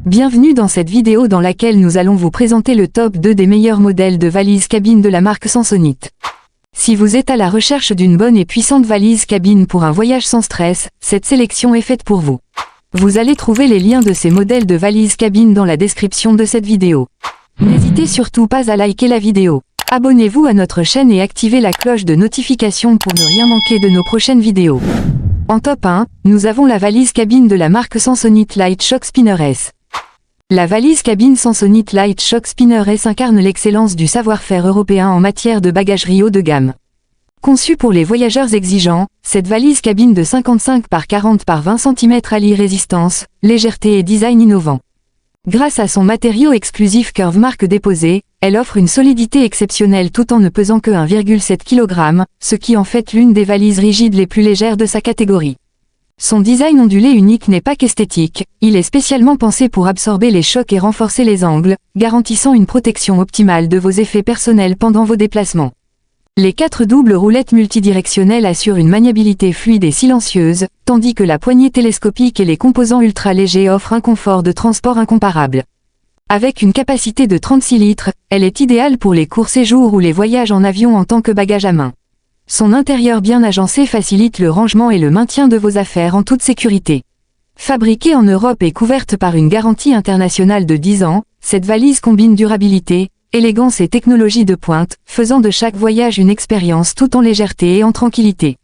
Bienvenue dans cette vidéo dans laquelle nous allons vous présenter le top 2 des meilleurs modèles de valises cabine de la marque Samsonite. Si vous êtes à la recherche d'une bonne et puissante valise cabine pour un voyage sans stress, cette sélection est faite pour vous. Vous allez trouver les liens de ces modèles de valises cabine dans la description de cette vidéo. N'hésitez surtout pas à liker la vidéo. Abonnez-vous à notre chaîne et activez la cloche de notification pour ne rien manquer de nos prochaines vidéos. En top 1, nous avons la valise cabine de la marque Samsonite Light Shock Spinner S. La valise cabine Samsonite Light Shock Spinner S incarne l'excellence du savoir-faire européen en matière de bagagerie haut de gamme. Conçue pour les voyageurs exigeants, cette valise cabine de 55 par 40 par 20 cm allie résistance, légèreté et design innovant. Grâce à son matériau exclusif Curve marque déposée, elle offre une solidité exceptionnelle tout en ne pesant que 1,7 kg, ce qui en fait l'une des valises rigides les plus légères de sa catégorie. Son design ondulé unique n'est pas qu'esthétique, il est spécialement pensé pour absorber les chocs et renforcer les angles, garantissant une protection optimale de vos effets personnels pendant vos déplacements. Les 4 doubles roulettes multidirectionnelles assurent une maniabilité fluide et silencieuse, tandis que la poignée télescopique et les composants ultra légers offrent un confort de transport incomparable. Avec une capacité de 36 litres, elle est idéale pour les courts séjours ou les voyages en avion en tant que bagage à main. Son intérieur bien agencé facilite le rangement et le maintien de vos affaires en toute sécurité. Fabriquée en Europe et couverte par une garantie internationale de 10 ans, cette valise combine durabilité, élégance et technologie de pointe, faisant de chaque voyage une expérience tout en légèreté et en tranquillité.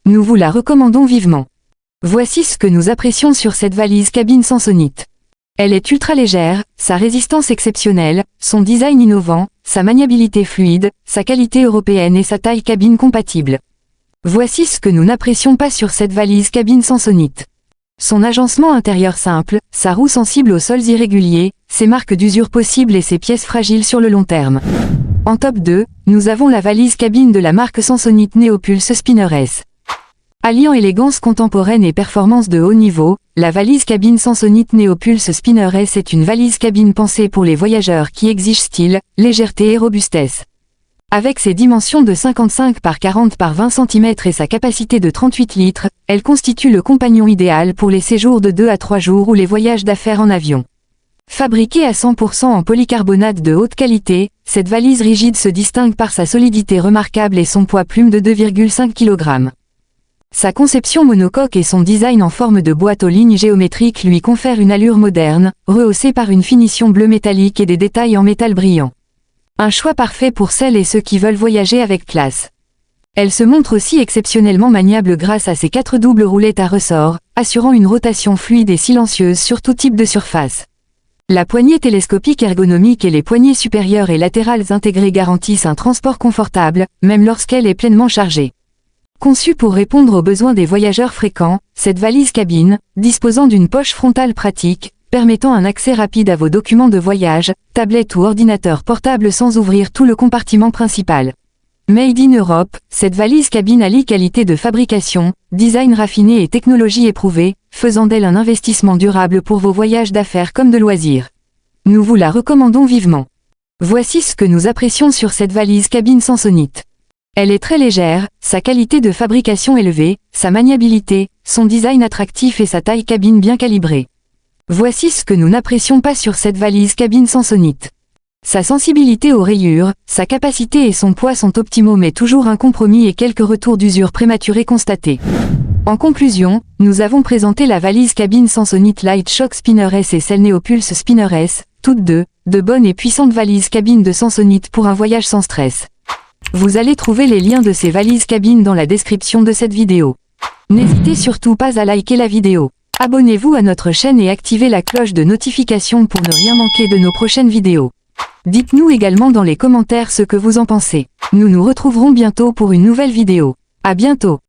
Nous vous la recommandons vivement. Voici ce que nous apprécions sur cette valise cabine Samsonite. Elle est ultra légère, sa résistance exceptionnelle, son design innovant, sa maniabilité fluide, sa qualité européenne et sa taille cabine compatible. Voici ce que nous n'apprécions pas sur cette valise cabine Samsonite. Son agencement intérieur simple, sa roue sensible aux sols irréguliers, ses marques d'usure possibles et ses pièces fragiles sur le long terme. En top 2, nous avons la valise cabine de la marque Samsonite Neopulse Spinner S. Alliant élégance contemporaine et performance de haut niveau, la valise cabine Samsonite Neopulse Spinner S est une valise cabine pensée pour les voyageurs qui exigent style, légèreté et robustesse. Avec ses dimensions de 55 par 40 par 20 cm et sa capacité de 38 litres, elle constitue le compagnon idéal pour les séjours de 2 à 3 jours ou les voyages d'affaires en avion. Fabriquée à 100% en polycarbonate de haute qualité, cette valise rigide se distingue par sa solidité remarquable et son poids plume de 2,5 kg. Sa conception monocoque et son design en forme de boîte aux lignes géométriques lui confèrent une allure moderne, rehaussée par une finition bleu métallique et des détails en métal brillant. Un choix parfait pour celles et ceux qui veulent voyager avec classe. Elle se montre aussi exceptionnellement maniable grâce à ses 4 doubles roulettes à ressort, assurant une rotation fluide et silencieuse sur tout type de surface. La poignée télescopique ergonomique et les poignées supérieures et latérales intégrées garantissent un transport confortable, même lorsqu'elle est pleinement chargée. Conçue pour répondre aux besoins des voyageurs fréquents, cette valise cabine, disposant d'une poche frontale pratique, permettant un accès rapide à vos documents de voyage, tablette ou ordinateur portable sans ouvrir tout le compartiment principal. Made in Europe, cette valise cabine allie qualité de fabrication, design raffiné et technologie éprouvée, faisant d'elle un investissement durable pour vos voyages d'affaires comme de loisirs. Nous vous la recommandons vivement. Voici ce que nous apprécions sur cette valise cabine Samsonite. Elle est très légère, sa qualité de fabrication élevée, sa maniabilité, son design attractif et sa taille cabine bien calibrée. Voici ce que nous n'apprécions pas sur cette valise cabine Samsonite. Sa sensibilité aux rayures, sa capacité et son poids sont optimaux mais toujours un compromis et quelques retours d'usure prématurés constatés. En conclusion, nous avons présenté la valise cabine Samsonite Light Shock Spinner S et celle Neopulse Spinner S, toutes deux, de bonnes et puissantes valises cabine de Samsonite pour un voyage sans stress. Vous allez trouver les liens de ces valises cabines dans la description de cette vidéo. N'hésitez surtout pas à liker la vidéo. Abonnez-vous à notre chaîne et activez la cloche de notification pour ne rien manquer de nos prochaines vidéos. Dites-nous également dans les commentaires ce que vous en pensez. Nous nous retrouverons bientôt pour une nouvelle vidéo. À bientôt.